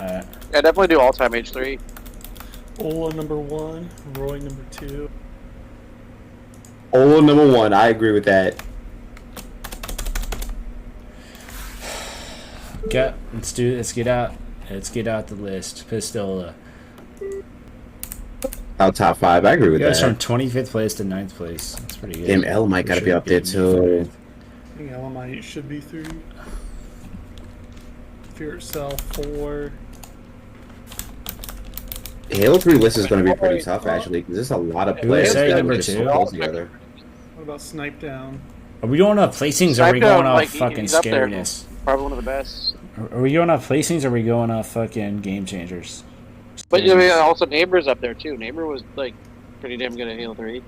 Alright. Yeah, definitely do all-time H3. Ola number 1, Roy number 2. Ola number 1. I agree with that. Okay, let's get out the list. Pistola. Our top 5. I agree with Goes from that. 25th place to 9th place. That's pretty good. Damn, L might gotta be up there too. I think Elamite should be 3. Fear Itself 4. Halo 3 list is going to be pretty tough, actually, because there's a lot of players say that number are just two? so close together. What about Snipe Down? Are we going off placings or are we Snipe going Down, off like, fucking he's up there. scariness? Probably one of the best. Are we going off placings or are we going off fucking game changers? But you know, also Neighbor's up there too. Neighbor was like pretty damn good at Halo 3.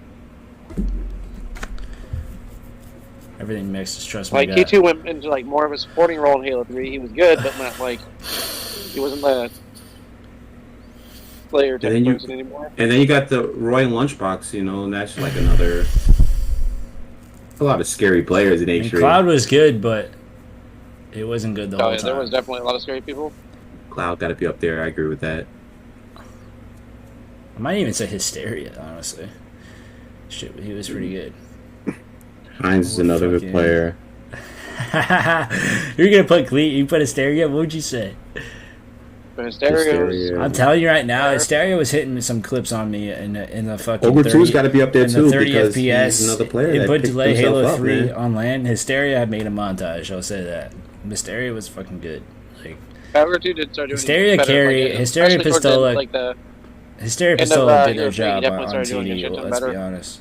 Everything mixed, trust me. Like he too went into like more of a supporting role in Halo 3. He was good, but not like he wasn't the player type then you- person anymore. And then you got the Roy Lunchbox, you know, and that's like another. A lot of scary players in I mean, H3. Cloud was good, but it wasn't good the Oh, whole yeah, time. there was definitely a lot of scary people. Cloud got to be up there. I agree with that. I might even say Hysteria, honestly. Shit, he was pretty good. Hines is another good Fucking- player. You're gonna put Cleat, you put Hysteria? What would you say? But Hysteria was, Hysteria. I'm telling you right now, Hysteria was hitting some clips on me in the fucking Ogre 30, 2's got to be up there in too the 30 because FPS he's another player that input picked delay himself Halo up, 3 man. on land. Hysteria had made a montage, I'll say that. Hysteria was fucking good. Like However, too did start doing Hysteria better, carry, like, Hysteria especially towards the- Pistola, like the Hysteria end of, Pistola did their Halo 3, job he definitely on started doing TD, shit let's be better. honest.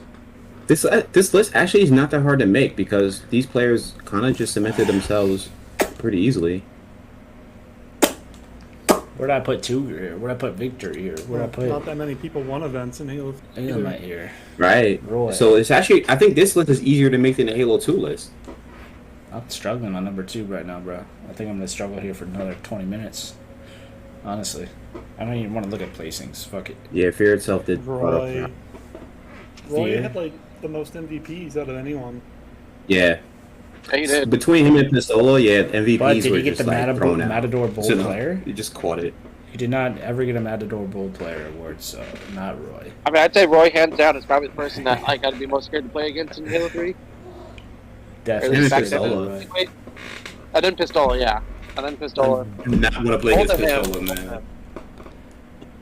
This list actually is not that hard to make because these players kind of just cemented themselves pretty easily. Where'd I put Tuger here? Where'd I put Victor here? Where'd I put Not that many people won events in Halo 3. Elamite here? Right. Roy. So it's actually, I think this list is easier to make than the Halo 2 list. I'm struggling on number 2 right now, bro. I think I'm gonna struggle here for another 20 minutes. Honestly, I don't even want to look at placings. Fuck it. Yeah, Fear itself did. Roy. Roy Fear. had like the most MVPs out of anyone. Yeah. Yeah, he did. Between him and Pistola, yeah, MVPs But did were he get just the like thrown out. Matador Bold So, no, Player? You just caught it. He did not ever get a Matador Bold Player award, so not Roy. I mean, I'd say Roy, hands down, is probably the person that I got to be most scared to play against in Halo 3. Or at Definitely. least back Pistola. then. Wait, and then Pistola, yeah. And then Pistola. Do not want to play against Hold it, Pistola, man. man.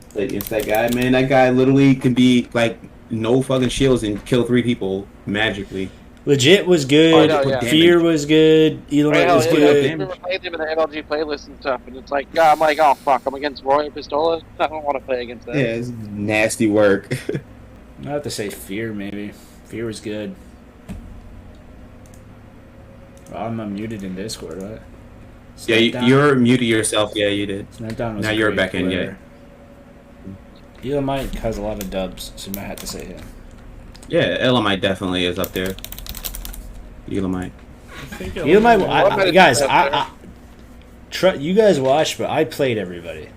Play against that guy, man. That guy literally can be like no fucking shields and kill 3 people magically. Legit was good. Oh, no, yeah. Fear was good. Elamite Right, was I good. remember playing them in the MLG playlist and stuff, and it's like, yeah, I'm like, oh fuck, I'm against Roy and Pistola. I don't want to play against that. Yeah, it's nasty work. I have to say Fear, maybe. Fear was good. Well, I'm unmuted in Discord, right? Yeah, Snapdown- you're muted yourself. Yeah, you did. Snapdown was Now a you're great back in, player. Elamite has a lot of dubs, so you might have to say him. Yeah, Elamite definitely is up there. Elamite. I think Elamite, Elamite guys, is up there. you guys watched, but I played everybody.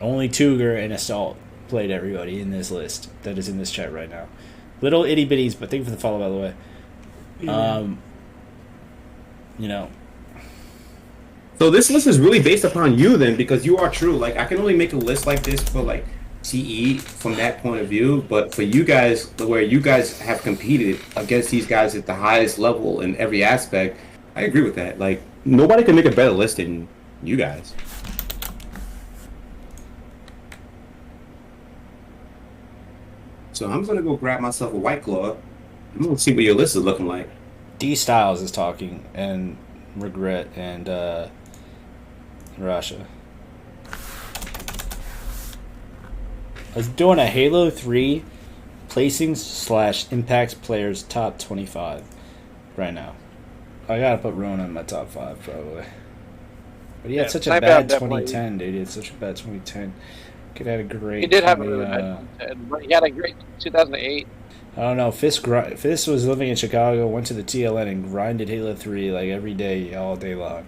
Only Tuger and Assault played everybody in this list that is in this chat right now. Little itty bitties, but thank you for the follow, by the way. You know, So this list is really based upon you then, because you are true. Like I can only make a list like this for like CE from that point of view, but for you guys, where you guys have competed against these guys at the highest level in every aspect, I agree with that. Like nobody can make a better list than you guys. So I'm gonna go grab myself a White Claw. I'm gonna see what your list is looking like. D Styles is talking, and Regret, and Russia. I was doing a Halo 3 placings / impacts players top 25 right now. I gotta put Rona in my top 5 probably. But he had Yeah, such a Snipe bad Down definitely. 2010, dude. He had such a bad 2010. Could have had a great. He did have 20, he had a great 2008. I don't know. Fisk was living in Chicago, went to the TLN and grinded Halo 3 like every day, all day long.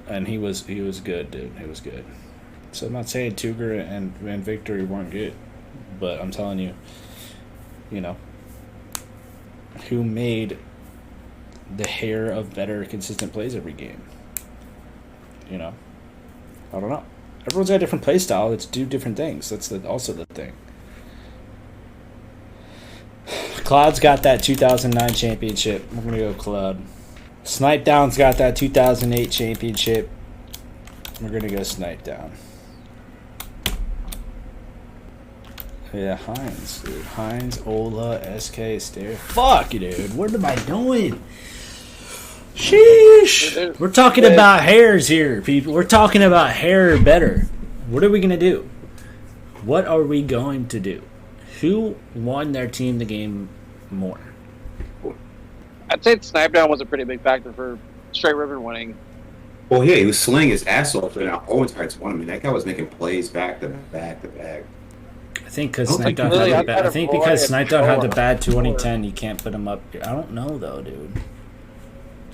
And he was good, dude. He was good. So I'm not saying Tuger and Victory weren't good, but I'm telling you, you know, who made the hair of better, consistent plays every game. You know, I don't know. Everyone's got a different play style. Let's do different things. That's also the thing. Cloud's got that 2009 championship. I'm gonna go Cloud. Snipe Down's got that 2008 championship. We're gonna go Snipe Down. Yeah, Hines, dude. Hines, Ola, SK, Stare. Fuck, dude. What am I doing? Sheesh. We're talking about hairs here, people. We're talking about hair better. What are we gonna do? What are we going to do? Who won their team the game more? I'd say Snipe Down was a pretty big factor for Straight River winning. Well, yeah, he was slaying his ass off for that whole entire tournament. That guy was making plays back to back to back. I think because I don't think Snipe Down really had the bad. outside I of think Roy because and Snipe Down had the Thor. bad 2010, you can't put him up. I don't know though, dude.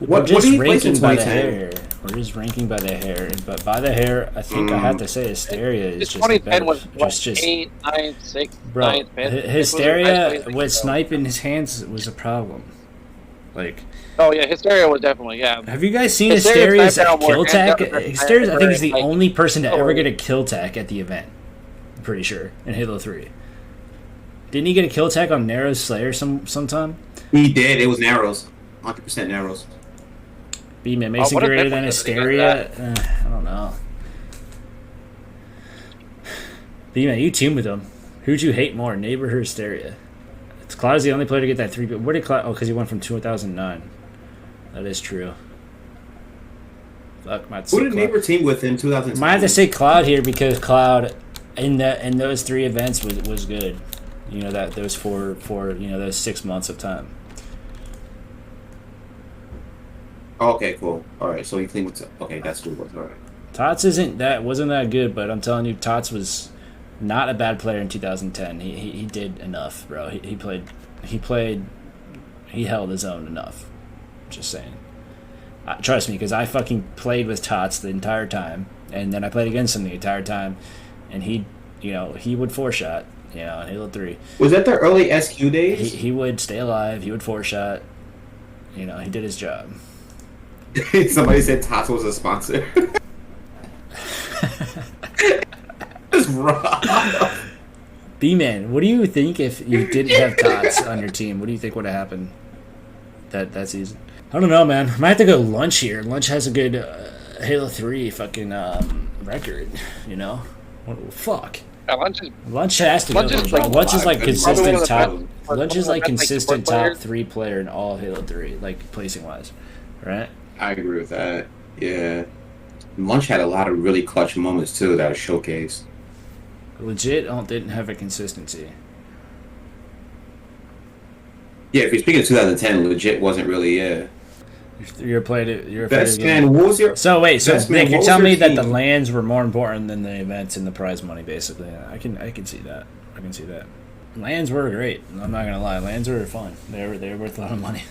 We're What just did he place in ranking by the 2010? hair. We're just ranking by the hair, but by the hair, I think I have to say Hysteria is His just a 2010 better. was what, Just 8, 9, 6, bro, 9, 5. Hysteria with Snipe in his hands was a problem. Like, Oh yeah, Hysteria was definitely, yeah. have you guys seen Hysteria Hysteria's Snipe Down kill more tack? hands up Hysteria's, I think, is the like- only person to ever Oh. get a kill tack at the event. I'm pretty sure in Halo 3. Didn't he get a kill tack on Narrows Slayer sometime? He did. It was Narrows. 100% Narrows. B-Man makes it what a greater than difference does it Hysteria. I don't know. B-Man, you teamed with him. Who'd you hate more, Neighbor or Hysteria? It's Cloud's the only player to get that 3. But where did Cloud? Oh, because he went from 2009. That is true. Fuck, might Who say did Cloud. Neighbor team with in 2010? Might have to say Cloud here because Cloud in those 3 events was good. You know that those four those 6 months of time. Oh, okay, cool. All right, so he cleaned with. Okay, that's cool. All right. Tots wasn't that good, but I'm telling you, Tots was not a bad player in 2010. He did enough, bro. He held his own enough. Just saying. Trust me, because I fucking played with Tots the entire time, and then I played against him the entire time, and he would 4-shot, in Halo 3. Was that the early SQ days? He would stay alive. He would 4-shot. He did his job. Somebody said Tots was a sponsor. That's wrong. B-Man, what do you think if you didn't have Tots on your team? What do you think would have happened that season? I don't know, man. I might have to go Lunch here. Lunch has a good Halo 3 fucking record, Fuck. Yeah, Lunch has to go. Lunch is Bro. like- Lunch is like It's probably consistent one of the top. best- Lunch is like one of the best, consistent support top players. 3 player in all of Halo 3, like placing wise, right? I agree with that. Yeah. Lunch had a lot of really clutch moments too that was showcased. Legit, didn't have a consistency. Yeah, if you're speaking of 2010, legit wasn't really. Yeah. You're played it. You're a Best player game. man, what was your? So wait, so Best man, Nick, you're what was telling your me that the team? lands were more important than the events and the prize money, basically. I can see that. I can see that. Lands were great. I'm not gonna lie. Lands were fun. They were worth a lot of money.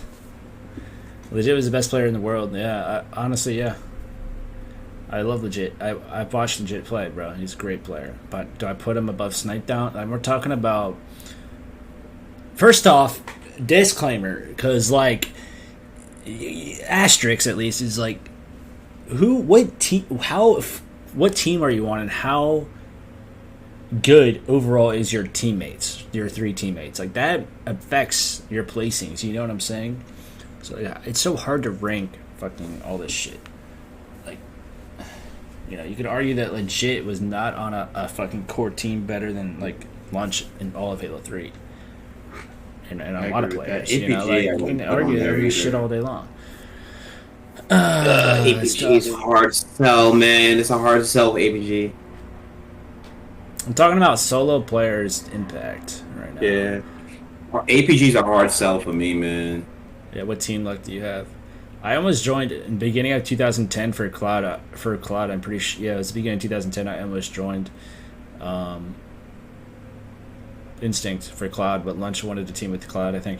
Legit was the best player in the world. Yeah, honestly, yeah. I love Legit. I've watched Legit play, bro. He's a great player. But do I put him above Snipe Down? And we're talking about. First off, disclaimer, because asterisk at least is like, what team are you on, and how good overall is your teammates, your 3 teammates? Like that affects your placings. You know what I'm saying? So yeah, it's so hard to rank fucking all this shit. Like, you could argue that Legit was not on a fucking core team better than like Lunch in all of Halo 3. And a lot of agree with players, that. APG, I you wouldn't can put on argue there every either. shit all day long. APG is a hard sell, man. It's a hard sell with APG. I'm talking about solo players' impact right now. Yeah. APG's a hard sell for me, man. Yeah, what team luck do you have? I almost joined in the beginning of 2010 for Cloud. I'm pretty sure. Yeah, it was the beginning of 2010. I almost joined Instinct for Cloud, but Lunch wanted to team with Cloud, I think.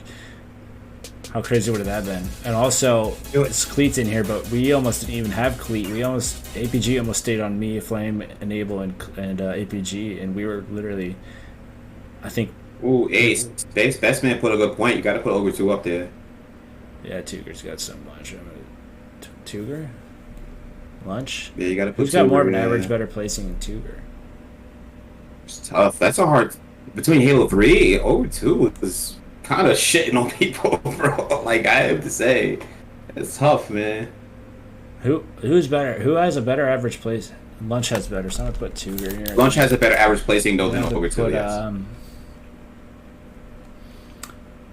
How crazy would have that been? And also, it's Cleats in here, but we almost didn't even have Cleat. APG almost stayed on me, Flame, Enable, and APG, and we were literally, I think. Ooh, Ace. Best man put a good point. You got to put Ogre 2 up there. Yeah, Tuger's got so much. Tuger? Lunch. Yeah, you got to put. Who's got more of an Tuber, yeah. average, better placing in Tuber? It's tough. That's a hard. Between Halo 3, over 2 was kind of shitting on people, bro. Like, I have to say. It's tough, man. Who's better? Who has a better average place? Lunch has better. So I'm gonna put Tuber here. Lunch has a better average placing, though, I'm than gonna over 2, put, yes.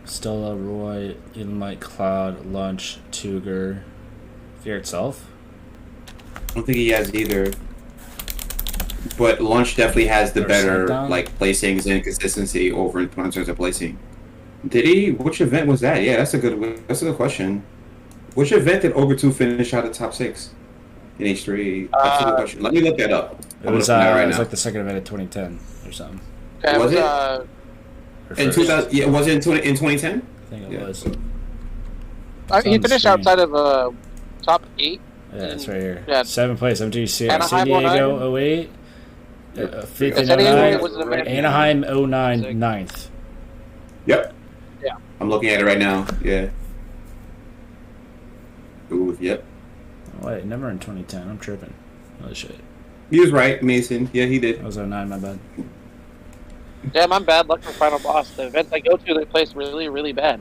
Stella, Roy, Elamite, Cloud, Lunch, Tuger, Fear itself. I don't think he has either. But Lunch definitely has the Or better Smackdown? like placings and consistency over in terms of placing. Did he? Which event was that? Yeah, that's a good question. Which event did Over 2 finish out of top 6 in H3? That's a good question. Let me look that up. It was right it was now. like the second event of 2010 or something. Okay, Was it? Or In first. 2000, yeah, was it in 2010? I think it Yeah. was. he on the finished screen. outside of top 8. Yeah, it's right here. Yeah. 7th place, MTC. San Anaheim Diego 08. 5th in San Diego 09. was an event. Anaheim 09, 9th. Yep. Yeah. I'm looking at it right now. Yeah. Ooh, yep. Oh, wait, never in 2010. I'm tripping. Oh, shit. He was right, Mason. Yeah, he did. That was 09, my bad. Damn, I'm bad luck for Final Boss. The events I go to, they place really, really bad.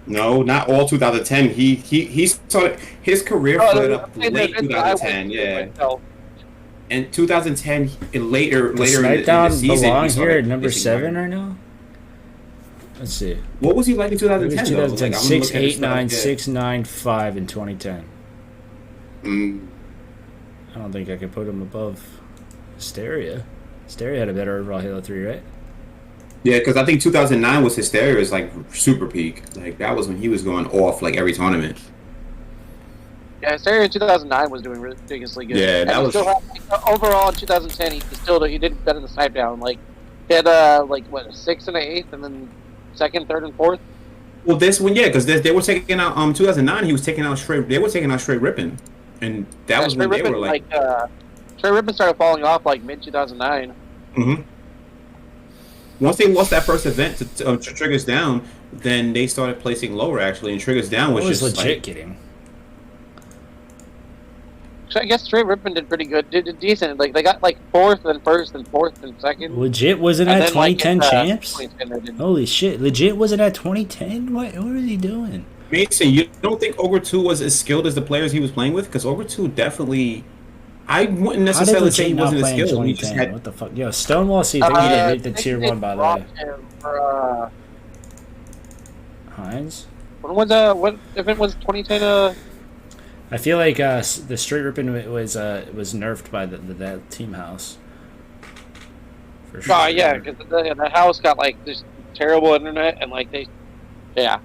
No, not all 2010. He started his career Oh, started the- up the late events I went 2010. to Yeah. myself. And 2010, later Does in the Smackdown season, he belong here started at number placing 7 higher. right now? Let's see. What was he like in It was 2010? though? 2010. Like, I'm 6, looking at his 8, 9, stuff, 6, 9, 5 in 2010. yeah. Mm, I don't think I could put him above Hysteria. Hysteria had a better overall Halo 3, right? yeah, because I think 2009 was Hysteria's like super peak. Like that was when he was going off like every tournament. Yeah, Hysteria in 2009 was doing ridiculously good. Yeah, And that he was- still had, like, overall in 2010, he did better than Snipe Down. Like, he had, like, what, a 6th and an 8th, and then 2nd, 3rd, and 4th? Well, this one, yeah, because they were taking out 2009. He was taking out straight. They were taking out straight ripping, and that was when Trey they Rippin, were like. Trey Rippin started falling off, like, mid-2009. Mm-hmm. Once they lost that first event to Triggers Down, then they started placing lower actually, and Triggers Down was What was just legit like, getting? So I guess Trey Rippin did pretty good, did decent. Like, they got, like, 4th, and 1st, and 4th, and 2nd. Legit wasn't And at then, like, 2010 in, champs? 2010 they did- Holy shit. Legit wasn't at 2010? What was he doing? Mason, you don't think Ogre 2 was as skilled as the players he was playing with? Because Ogre 2 definitely, I wouldn't How did necessarily say Legit he not wasn't as play in skilled. He just 2010? had, What the fuck? Yo, Stonewall C, they need to hit the I think tier they 1, by the dropped way. him for, Hines? what event was 2010, I feel like the straight ripping was nerfed by that team house. For sure. Oh, yeah, because the house got, like, this terrible internet, and, like, yeah.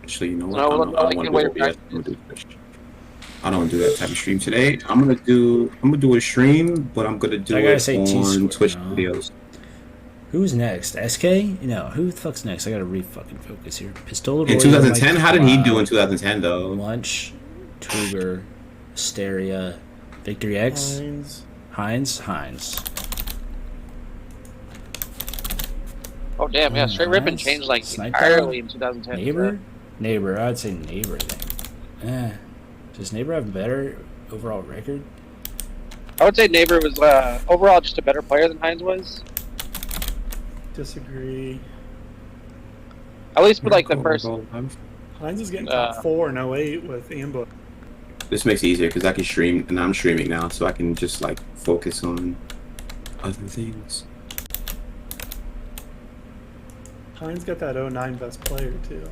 actually, you know what? No, I don't like want the to way do that. I don't want to do that type of stream today. I'm gonna do a stream, but I'm gonna do I gotta it say on T-Square, Twitch no. videos. Who's next? SK? No, who the fuck's next? I gotta re-fucking focus here. Pistola In Roy, 2010, Mike how did he do Cloud, in 2010 though? Lunch, Tuber, Hysteria, Victory X, Hines. Oh, damn, yeah, Straight Rippin Nice. changed, like, Snipe entirely in 2010. Neighbor. I'd say Neighbor. I think. Does Neighbor have a better overall record? I would say Neighbor was, overall just a better player than Hines was. Disagree. At least for, like, the first... Hines is getting Uh, top 4 in 08 with Ambush. This makes it easier because I can stream, and I'm streaming now, so I can just like focus on other things. Hines got that 09 best player too.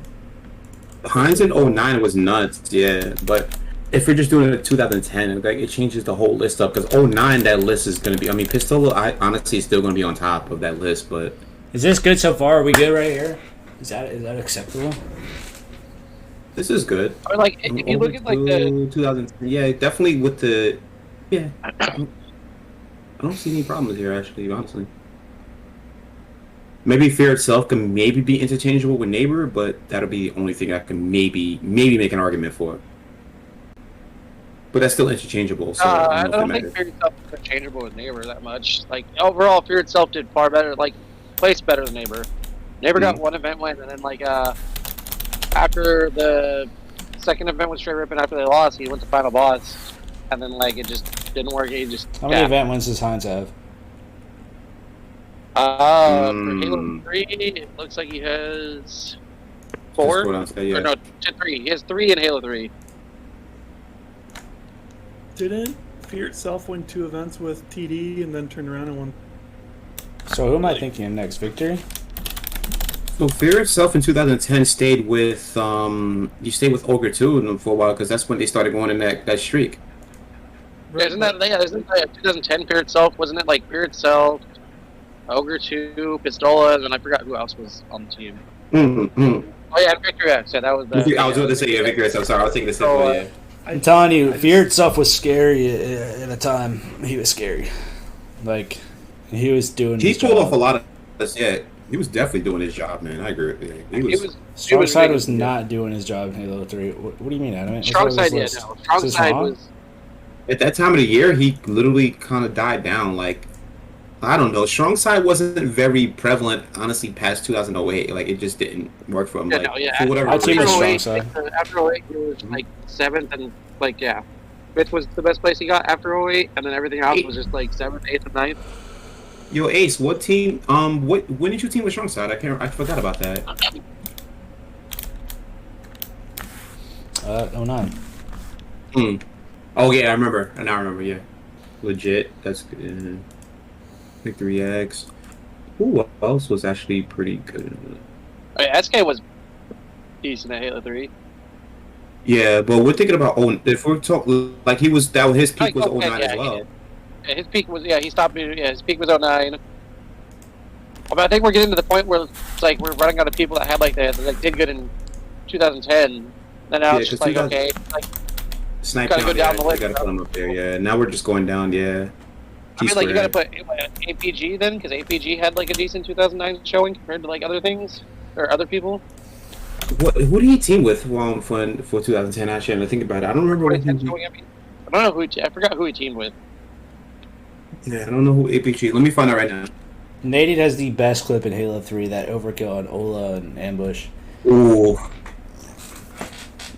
Hines in 09 was nuts, yeah, but if we're just doing it in 2010, like it changes the whole list up because 09 that list is gonna be. I mean, Pistola, I honestly is still gonna be on top of that list, but Is this good so far? Are we good right here? Is that acceptable? this is good. Or, like, if you look at, like, the... 2000, yeah, definitely with the, yeah. I don't see any problems here, actually, honestly. Maybe Fear itself can maybe be interchangeable with Neighbor, but that'll be the only thing I can maybe make an argument for. But that's still interchangeable, so I I don't know don't if it think matters. Fear itself is interchangeable with Neighbor that much. Like, overall, Fear itself did far better, like, placed better than Neighbor. Neighbor got one event win, and then, like, after the second event with straight ripping after they lost. He went to final boss, and then like it just didn't work. He just How many event wins does Hines have? For Halo 3, it looks like he has 4. Just go down, yeah. Or no, 3. He has 3 in Halo 3. Didn't Fear itself win 2 events with TD and then turn around and won? So who am I thinking of next? Victory? So Fear itself in 2010 stayed with you stayed with Ogre 2 for a while because that's when they started going in that streak. Isn't that 2010 Fear itself? Wasn't it like Fear itself, Ogre 2, Pistola, and I forgot who else was on the team. Mm-hmm. Oh yeah, Victory X. Yeah, that was the. I was going to say Victory X. I'm sorry, I was thinking the same So, way. Yeah. I'm telling you, Fear itself was scary at a time. He was scary. Like, he was doing He his pulled job. off a lot of this. Yeah, he was definitely doing his job, man. I agree with you. Strong Side big. was not doing his job in Halo 3. What do you mean, Adam? Strong Side, yeah, no. Strong Side was. At that time of the year, he literally kind of died down. Like, I don't know. Strong Side wasn't very prevalent, honestly, past 2008. Like, it just didn't work for him. Yeah, Like, no, yeah. for whatever Our team was reason. strong. After 08, he was like 7th and like yeah, 5th was the best place he got after 08, and then everything else was just like 7th, 8th, and 9th. Yo, Ace, what team? When did you team with Strong Side? I forgot about that. 09. Oh yeah, I remember. Now I remember. Yeah, legit. That's good. Victory X. Who else was actually pretty good? Oh, yeah, SK was decent at Halo 3. Yeah, but we're thinking about if we're talking like his peak was 09 yeah, as well. Yeah, his peak was he stopped. Yeah, his peak was 09. But I think we're getting to the point where it's like we're running out of people that had that did good in 2010. And now it's just like okay, like Snipe gotta down, go down the you list, gotta bro. put him up there. Yeah, now we're just going down. Yeah. I mean, like you gotta put APG then, because APG had like a decent 2009 showing compared to like other things or other people. Who did he team with for 2010? Actually, I think about it. I don't remember. 2010 showing, I don't know who. I forgot who he teamed with. Yeah, I don't know who APG. Let me find out right now. Nadine has the best clip in Halo 3, that overkill on Ola and Ambush. Ooh,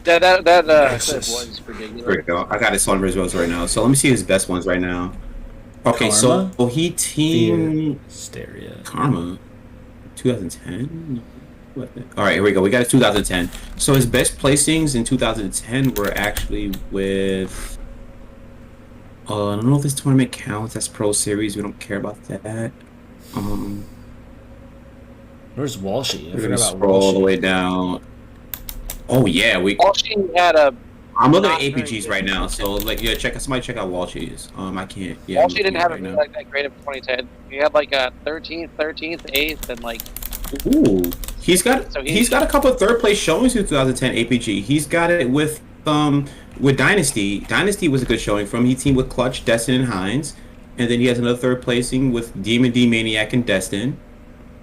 That clip Jesus. was ridiculous. there we go. I got his on results right now. So let me see his best ones right now. Okay, Karma? so he teamed Stereo. Karma 2010. What? All right, here we go. We got his 2010. So his best placings in 2010 were actually with. I don't know if this tournament counts. That's Pro Series. We don't care about that. Where's Walshy? I We're forgot gonna about scroll all the Walshy. way down. Oh yeah, Walshy had a. I'm looking at Not very APGs good. right now. So like, yeah, somebody check out Walshy's. I can't. Yeah, I'm Walshy looking didn't have right it now. like that great in 2010. He had like a 13th, 8th, and like Ooh, he's got So he's got a couple of third place showings in 2010 APG. He's got it with Dynasty. Dynasty was a good showing from. He teamed with Clutch, Destin, and Hines, and then he has another third placing with Demon D, Maniac, and Destin.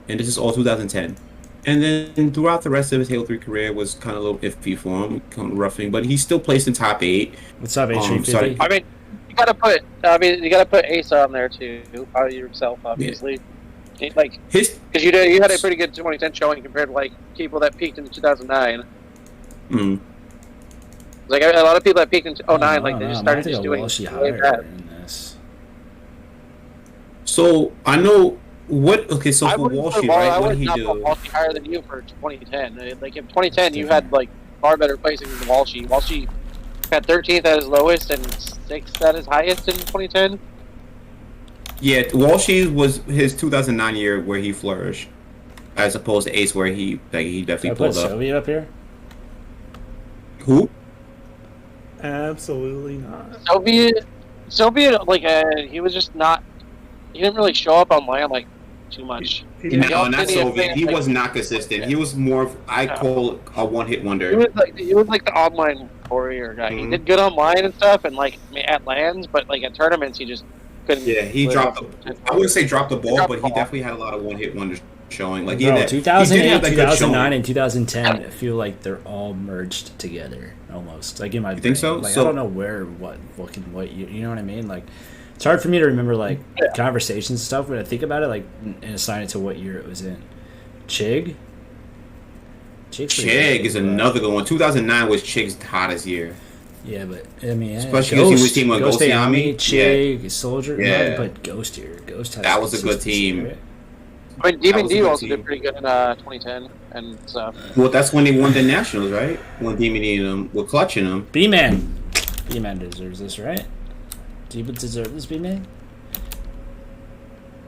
And this is all 2010. And then throughout the rest of his Halo 3 career was kind of a little iffy for him, kind of roughing, but he still placed in top 8. What's up, sorry. H350? I mean, you gotta put Asa on there too, by yourself, obviously. Like, His because you had a pretty good 2010 showing compared to like people that peaked in 2009. Like a lot of people that peaked in 09, like they just started just doing Walshy way higher bad. in this. So I know what. Okay, so for wouldn't put Walshy, Wal- right? I What would did he not do? put Walshy higher than you for 2010. Like in 2010, you had like far better placings than Walshy. Walshy had 13th at his lowest and 6th at his highest in 2010. Yeah, Walshy was his 2009 year where he flourished, as opposed to Ace where he Can I definitely put pulled up. Soviet up here? Who? Absolutely not. Soviet, like he was just not. He didn't really show up online like too much. He didn't. No, not He didn't Soviet. have, He like- was not consistent. He was more of, I call a one-hit He wonder. was like the online warrior guy. He Mhm. did good online and stuff, and like at lands, but like at tournaments, he just couldn't. Yeah, he live dropped. up to- I wouldn't say dropped the ball, Dropped but the he ball. definitely had a lot of one-hit wonders showing. Like Bro, he did 2008, have that good 2009, showing. and 2010, I feel like they're all merged together almost. Like in my You think so? brain. Like So- I don't know where, what you know what I mean? Like it's hard for me to remember like conversations and stuff, but I think about it like and assign it to what year it was in. Chig Chig is another good one. 2009 was Chig's hottest year. Yeah, but I mean, Especially because he was teaming with Ghost Ghost Ayami, Ayami. Chig, Soldier. Yeah. Yeah, but Ghost here. Ghost has That was a good consistency, team. right? I mean, Demon was a D good also team. did pretty good in 2010 and stuff. Well, that's when they won the Nationals, right? When DMD and them were clutching them. B-Man. B-Man deserves this, right? Do you deserve this, B-Man?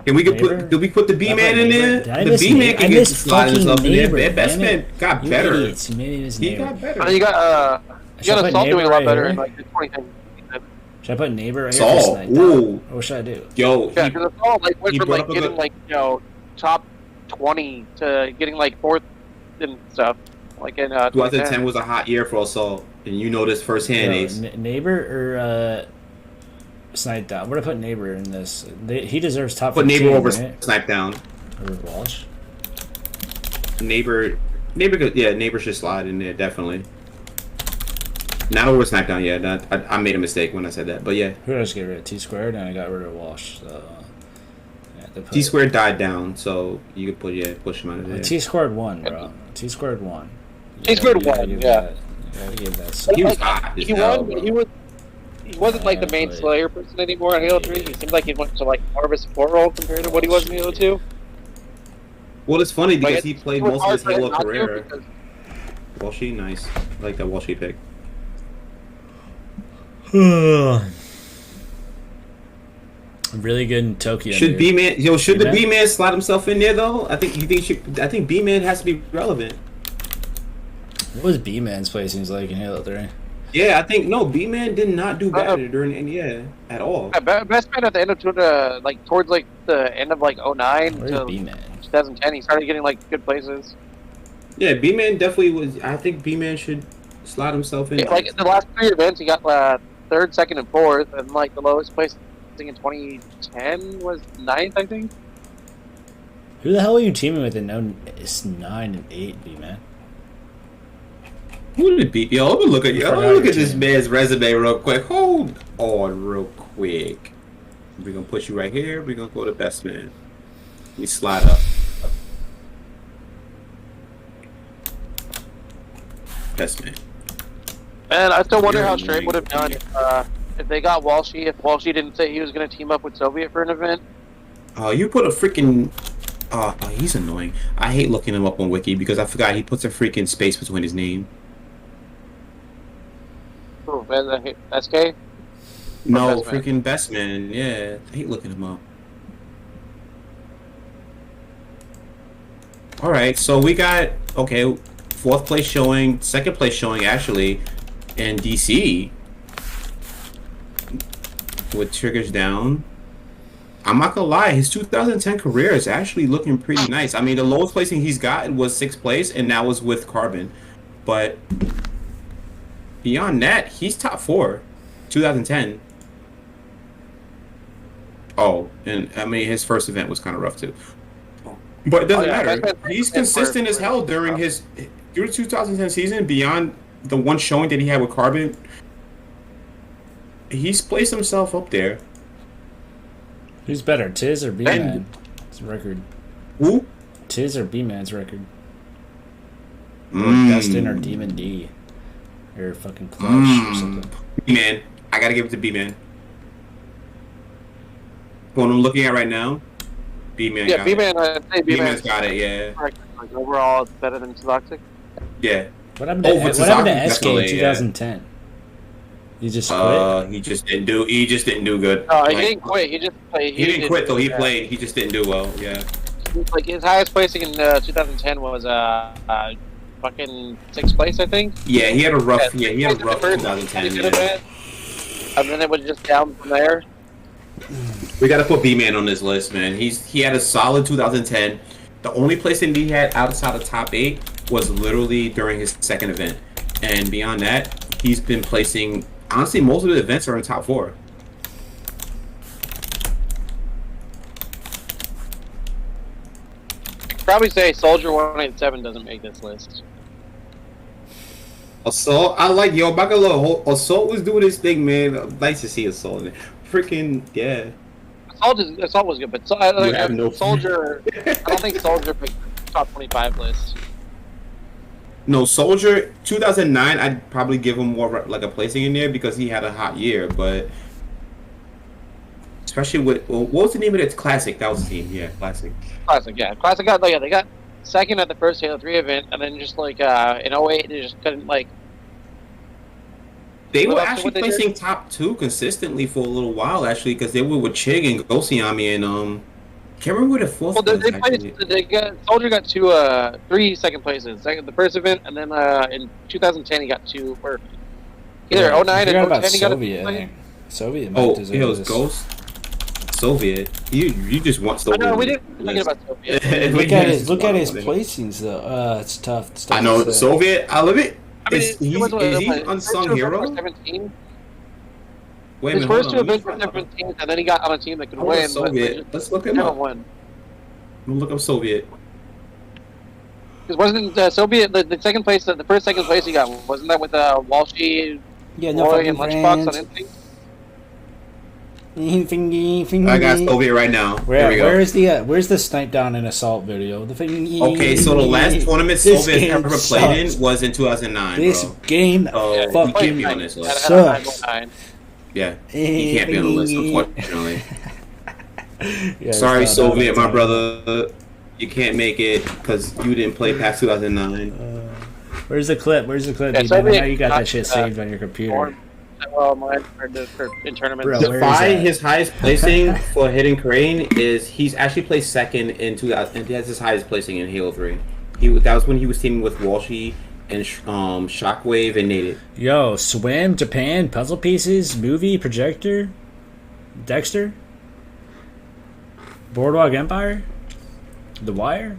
Can we Neighbor? put? Did we put the B man in there? Did I The miss B man Neighbor? I can get missed slide fucking himself in there. Neighbor, Best damn man it. got You better. idiots. You made me miss He Neighbor. got I better. mean, you got Should I put Assault doing a Neighbor lot right better here? in like the 2010. Should I put Neighbor right Saul, here? for Snipe? ooh. What should I do? Yo, Yeah, he, because Assault like went he from brought like up a getting good- like top 20 to getting like fourth and stuff. Like in 2010 was a hot year for Assault, and you know this firsthand, Yo, Ace. Neighbor or Snipe down? Where do I put Neighbor in this? He deserves top Put 15, Neighbor over right? Snipe down. Over Walsh. Neighbor, yeah, Neighbor should slide in there definitely. Not over Snipe down, yeah. I made a mistake when I said that, but yeah. Who did I just get rid of? T squared, and I got rid of Walsh. So, yeah, they put- T squared died down, so you could push him out of there. T squared won, bro. T squared won. T squared You gotta won, give yeah. that- You gotta give that. He was Like, hot as He hell, won, bro. but he wasn't like the main Yeah, but- Slayer person anymore in Halo 3. He seemed like he went to like more of a support role compared to what he was in Halo 2. Well, it's funny because Like, he played it was most of hard his for him Halo not to career. because- Walshy, nice. I like that Walshy pick. Really good in Tokyo. Should dude. B-Man, should the B-Man? B-Man slide himself in there though? I think B-Man has to be relevant. What was B-Man's placings like in Halo 3? Yeah, I think no, B-Man did not do better Uh, during any at all. Yeah, best man at the end of like towards like the end of like 09 Where's to B-Man? 2010, he started getting like good places. Yeah, B-Man definitely was. I think B-Man should slide himself in. Yeah, like in the last 3 events, he got third, second, and fourth, and like the lowest place I think in 2010 was 9th, I think. Who the hell are you teaming with in it's 9 and 8, B-Man? Who did it beat? Yo, let me look at Forgot look your at this team. man's resume real quick. Hold on, real quick. We're gonna put you right here. We're gonna go to best man. Let me slide up. Best man. And I still wonder how Very Straight would have done if they got Walshy. If Walshy didn't say he was going to team up with Soviet for an event. Oh, you put a freaking. Oh, he's annoying. I hate looking him up on Wiki because I forgot he puts a freaking space between his name. Oh, SK. No, Best Man. freaking best man. Yeah, I hate looking him up. All right, so we got okay, 4th place showing, 2nd place showing actually, in DC with triggers down. I'm not gonna lie, his 2010 career is actually looking pretty nice. I mean, the lowest placing he's gotten was 6th place, and that was with Carbon. But beyond that, he's top 4, 2010. Oh, and I mean, his first event was kind of rough too. But it doesn't matter. He's consistent as hell during through the 2010 season. Beyond the one showing that he had with Carbon, he's placed himself up there. Who's better, Tiz or B-Man? It's record. Who? Tiz or B-Man's record? Or Dustin or Demon D? Or fucking Clutch or something. B-Man. I gotta give it to B-Man. What I'm looking at right now, B-Man Yeah, got B-Man. it. I'd say B-Man's B-Man's got it, yeah. like overall it's better than Toxic. Yeah. What happened to, Oh, what with happened to Sasaki, SK in definitely, 2010? He just quit? He just didn't do good. No, he Like, didn't quit. He just played. He didn't quit though. He yeah. played. He just didn't do well. Yeah. Like his highest placing in 2010 was fucking 6th place, I think. Yeah, he had a rough. Yeah, Yeah, he had a rough first 2010. good Yeah. event, and then it was just down from there. We got to put B-Man on this list, man. He had a solid 2010. The only place that he had outside of top 8 was literally during his 2nd event, and beyond that, he's been placing. Honestly, most of the events are in top 4. Probably say Soldier 187 doesn't make this list. Assault, I like yo. Bagalo, Assault was doing his thing, man. Nice to see Assault. Freaking yeah. Assault was good, but I have no- Soldier. I don't think Soldier picked top 25 list. No, Soldier 2009. I'd probably give him more like a placing in there because he had a hot year, but especially with what was the name of that classic? That was the team, yeah, classic. Classic, yeah. Classic got they got second at the first Halo 3 event, and then just like in 08, they just couldn't like. They were What else- actually what they placing top 2 consistently for a little while, actually, because they were with Chig and Gosiami and can't remember who the fourth Well, was. they Actually. placed. They got Soldier got three second places. The first event, and then in 2010 he got two. Or either Yeah, 09 I forgot and about 010 he got Soviet. I a. think Soviet. Might Oh, deserve it was this. Ghost Soviet. You just want I Soviet. know on we the didn't think list. about Soviet. Look at his Wow. placings though. It's tough. It's tough I know to say. Soviet. I love it. I mean, Is it was he like, unsung his hero? first 17. Wait a His minute, first hold two on, events were 17, and then he got on a team that could Hold on, win. Soviet. Let's look him never up. won. I'm gonna look up Soviet. Because wasn't Soviet the second place? The first second place he got wasn't that with Walshy, Yeah, no Roy, fucking and Lunchbox on friends. Instinct? I got Soviet right now. There we go. Where's the snipe down and assault video? The Okay, so the last tournament This Soviet game ever played sucks. in was in 2009, This bro. game Oh, Yeah, he fucking can't be on this list. sucks. Yeah, he can't be on the list, unfortunately. Yeah, Sorry, it's not Soviet, bad. my brother. You can't make it because you didn't play past 2009. Where's the clip? Where's the clip? Yeah, D-Man? I know Soviet you got got, that shit saved on your computer. Well, mine for in tournaments. Bro, where is Defy, that? his highest placing for Hidden Crane is he's actually placed second in 2000, and he has his highest placing in Halo 3. That was when he was teaming with Walshy and Shockwave and Native. Yo, Swim, Japan, puzzle pieces, movie, projector, Dexter, Boardwalk Empire, The Wire.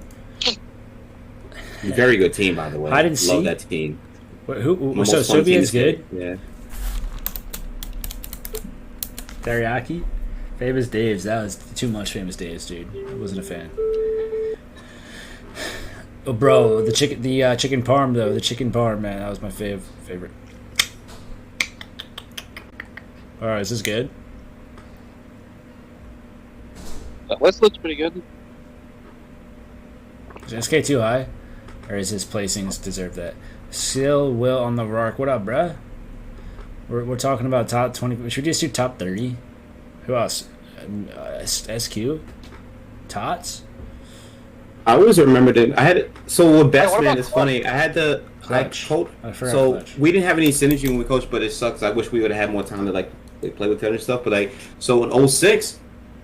Very good team, by the way. Hide and Love seek? that team. So Most fun Soviet's team to good. play. Yeah. Teriyaki, Famous Dave's. That was too much Famous Dave's, dude. I wasn't a fan. Oh, bro, the chicken parm though. The chicken parm, man, that was my favorite. All right, is this good? That list looks pretty good. Is SK too high, or is his placings deserve that? Still Will on the rock. What up, bruh? We're talking about top 20. Should we just do top 30? Who else? SQ? Tots? I always remember that I had so with Best what Man about it's funny. I had to Clutch. coach. I forgot So Clutch. we didn't have any synergy when we coached, but it sucks. I wish we would have had more time to like play with other stuff. But like so in 06,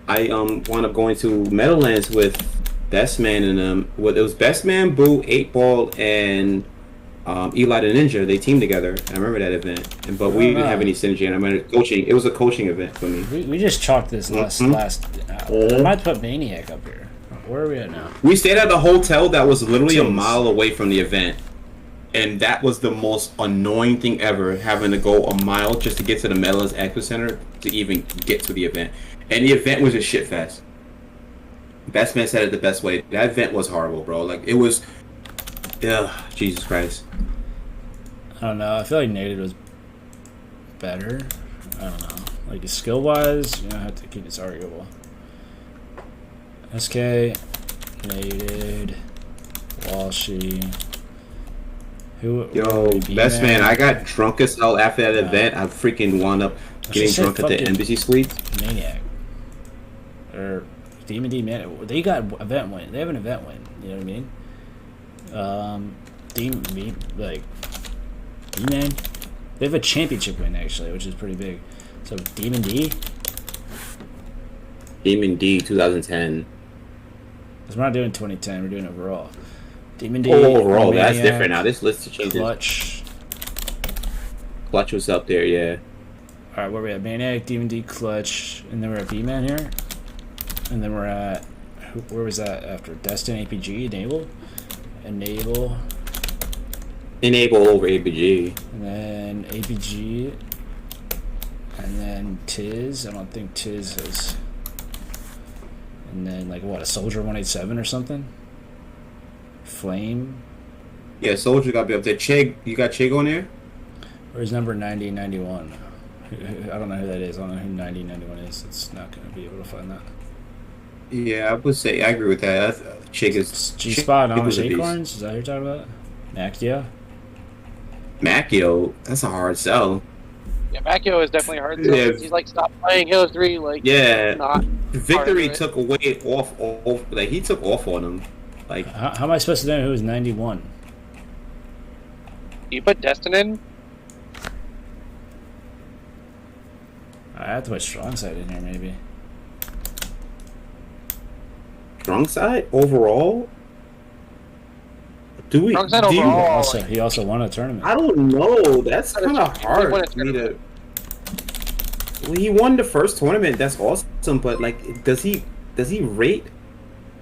I wound up going to Meadowlands with Best Man and it was Best Man, Boo, 8 Ball, and Eli the Ninja. They teamed together. I remember that event, but we didn't have any synergy. And I remember coaching. It was a coaching event for me. We just chalked this last. I might put Maniac up here. Where are we at now? We stayed at a hotel that was literally a Jeez. mile away from the event. And that was the most annoying thing ever, having to go a mile just to get to the Meadowlands Expo Center to even get to the event. And the event was a shit fest. Best Man said it the best way. That event was horrible, bro. Like, it was... Ugh, Jesus Christ. I don't know. I feel like Native was better. I don't know. Like skill wise, I have to keep this arguable. SK, Native, Walshy. Yo, Best Man, I got drunk as hell after that event. I freaking wound up getting just drunk said at the fucking- Embassy Suite. Maniac. Or Demon D Man. They got event win. They have an event win. You know what I mean? Demon like D-Man. They have a championship win actually, which is pretty big. So Demon D. Demon D 2010. Because we're not doing 2010. We're doing overall. Demon D. Overall, that's Maniac, different now. This list changes. Clutch. Clutch was up there, yeah. All right, where are we at? Maniac, Demon D, Clutch, and then we're at B-Man here. And then we're at where was that after? Destin, APG, Enable, Enable over ABG. and then APG, and then Tiz. I don't think Tiz is. And then like what, a Soldier 187 or something? Flame. Yeah, Soldier got to be up there. Chig, you got Chig on there? Where's number 9091? I don't know who that is. I don't know who 9091 is. It's not going to be able to find that. Yeah, I would say I agree with that. Chig is G Spot and Chig was Amish a beast. Acorns? Is that who you're talking about? Macchio? Macchio, that's a hard sell. Yeah, Macchio is definitely hard. So Yeah. he's like stopped playing Halo 3. Like Yeah, not Victory part of it. took away off, like he took off on him. Like How am I supposed to know who's 91? You put Destin in. I have to put strong side in here, maybe. strong side overall. Do we? Strong side do you- overall. He also won a tournament. I don't know. That's But it's- kind of he hard won a for me to. Well, he won the first tournament. That's awesome. But like, does he rate?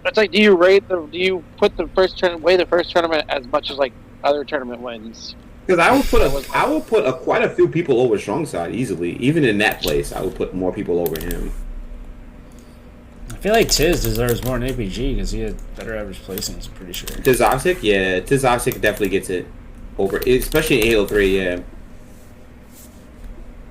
It's like, do you put the first tournament as much as like other tournament wins? Because I would put quite a few people over strong side easily. Even in that place, I would put more people over him. I feel like Tiz deserves more than APG because he had better average placings, I'm pretty sure. Tizoxic, yeah, Tizoxic definitely gets it over, especially in Halo 3, yeah.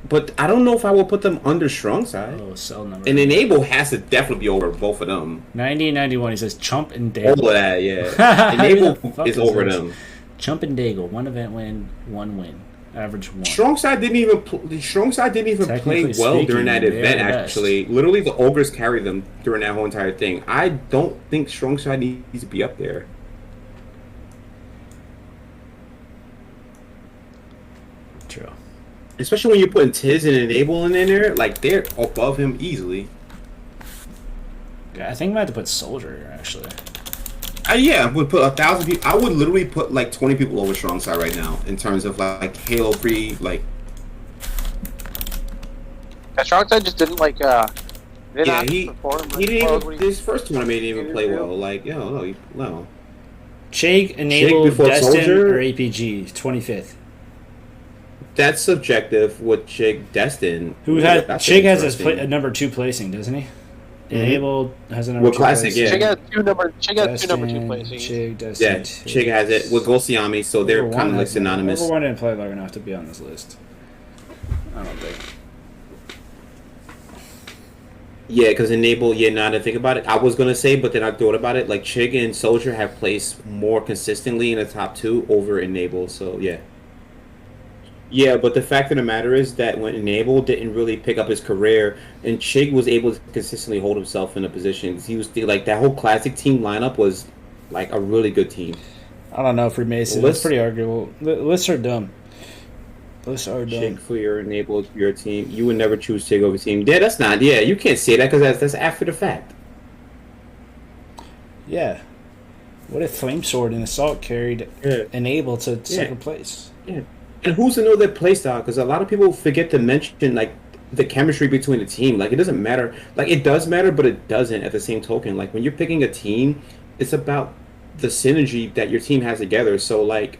But I don't know if I will put them under strong side. Oh, cell number. And Enable has to definitely be over both of them. 90 and 91, he says Chump and All of Daigle. that, yeah. Enable Who the fuck is is over this? them. Chump and Daigle, 1 event win, 1 win. Average 1. Strong side didn't even play Technically well speaking, during that they are event. the best. Actually, literally the ogres carried them during that whole entire thing. I don't think strong side needs to be up there. True. Especially when you're putting Tiz and Enable in there, like they're above him easily. Yeah, I think I might have to put Soldier here, actually. Yeah, I would put 1,000 people. I would literally put like 20 people over strong side right now in terms of like Halo 3. Like, Strong side just didn't like. Did yeah, not he perform. didn't well even as we- his first tournament he didn't even play well. Like, no. Chig, Enable, before Destin, Soldier? or APG, 25th. That's subjective with Chig Destin. That's Chig has interesting. a number 2 placing, doesn't he? Enable has a number Well, 2 classic, placing. yeah. Chig has two number 2 placings. Chig, Destin, Yeah, Chig has it with Golsiami, so they're kind of like synonymous. Overone didn't play long enough to be on this list. I don't think. Yeah, because Enable, now that I think about it, I was going to say, but then I thought about it, like Chig and Soldier have placed more consistently in the top 2 over Enable, so yeah. Yeah, but the fact of the matter is that when Enable didn't really pick up his career, and Chig was able to consistently hold himself in a position, 'cause he was like, that whole classic team lineup was like a really good team. I don't know, Freemason. Well, That's pretty arguable. Lists are dumb. Lists are dumb. Chig for your Enable, your team. You would never choose Chig over team. Yeah, that's not, yeah, you can't say that because that's after the fact. Yeah. What if Flamesword and Assault carried Yeah. Enable to second place? Yeah. And who's to know their playstyle? Because a lot of people forget to mention like the chemistry between the team. Like it doesn't matter. Like it does matter, but it doesn't at the same token. Like when you're picking a team, it's about the synergy that your team has together. So like,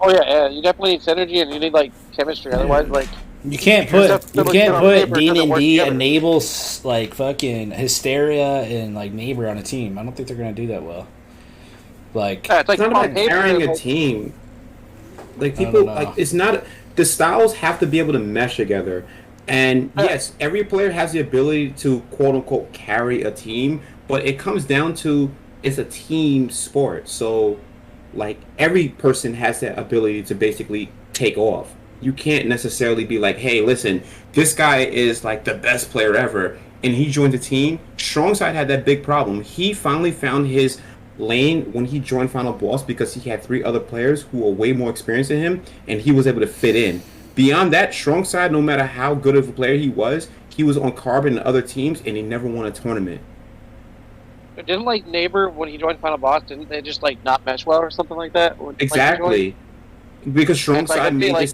Oh yeah, you definitely need synergy and you need like chemistry. Otherwise, like You can't Here's put that little kid on paper, it D doesn't and work D, together. Enable, like fucking Hysteria and like Neighbor on a team. I don't think they're gonna do that well. Like yeah, it's like it's not on about paper, carrying a like, team. Like I don't people, know. like it's not. The styles have to be able to mesh together. And Yeah. yes, every player has the ability to quote unquote carry a team, but it comes down to it's a team sport. So like every person has that ability to basically take off. You can't necessarily be like, hey, listen, this guy is like the best player ever, and he joined the team. Strongside had that big problem. He finally found his lane when he joined Final Boss because he had 3 other players who were way more experienced than him, and he was able to fit in. Beyond that, Strongside, no matter how good of a player he was on carbon and other teams, and he never won a tournament. Didn't like Neighbor when he joined Final Boss? Didn't they just like not mesh well or something like that? When, like, he joined? Exactly. Because It's like, I Strongside feel made like-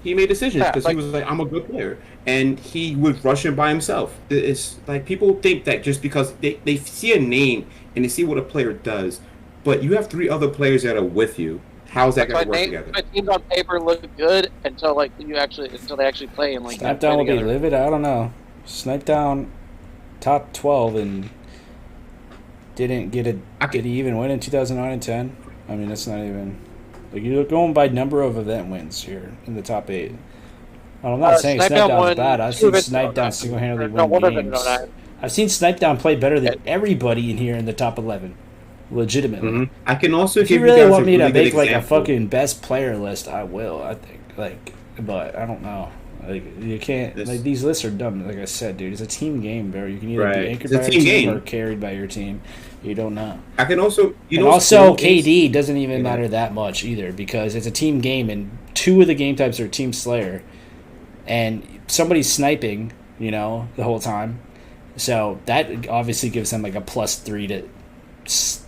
he made decisions Yeah, because like- he was like, I'm a good player. And he was rushing by himself. It's like people think that just because they see a name and they see what a player does, but you have 3 other players that are with you. How's that That's going why to work together? teams on paper look good until like until they actually play and like Snipe play Down will be together. livid. I don't know. Snipe Down top 12 and didn't get a. Did he even win in 2009 and 10? I mean, that's not even. Like you're going by number of event wins here in the top 8. Well, I'm not saying Snipe Snipe Down Down's won bad. I've 2 seen events Snipe in Down 09. single-handedly No, win one event in games. 09. I've seen Snipe Down play better than everybody in here in the top 11. legitimately. I can also If you give really guys want a me to really good make like a example. fucking best player list, I will. I think but I don't know. Like you can't This- like these lists are dumb. Like I said, dude, it's a team game, bro. You can either be Right. anchored It's a by your team team game. or carried by your team. You don't know. I can also, you And know, also, cool is- KD doesn't even Yeah. matter that much either because it's a team game, and 2 of the game types are Team Slayer, and somebody's sniping, the whole time. So that obviously gives them like a +3 to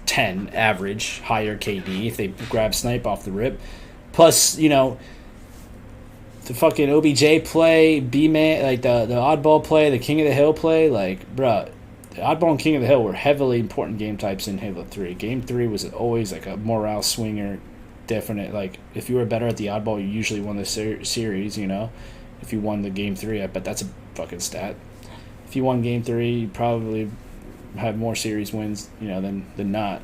10 average, higher KD if they grab snipe off the rip. Plus, the fucking OBJ play, B-man, like the oddball play, the King of the Hill play, like, bruh, the oddball and King of the Hill were heavily important game types in Halo 3. Game 3 was always like a morale swinger, definite. Like, if you were better at the oddball, you usually won the series, If you won the Game 3, I bet that's a fucking stat. If you won Game 3, you probably have more series wins, than not.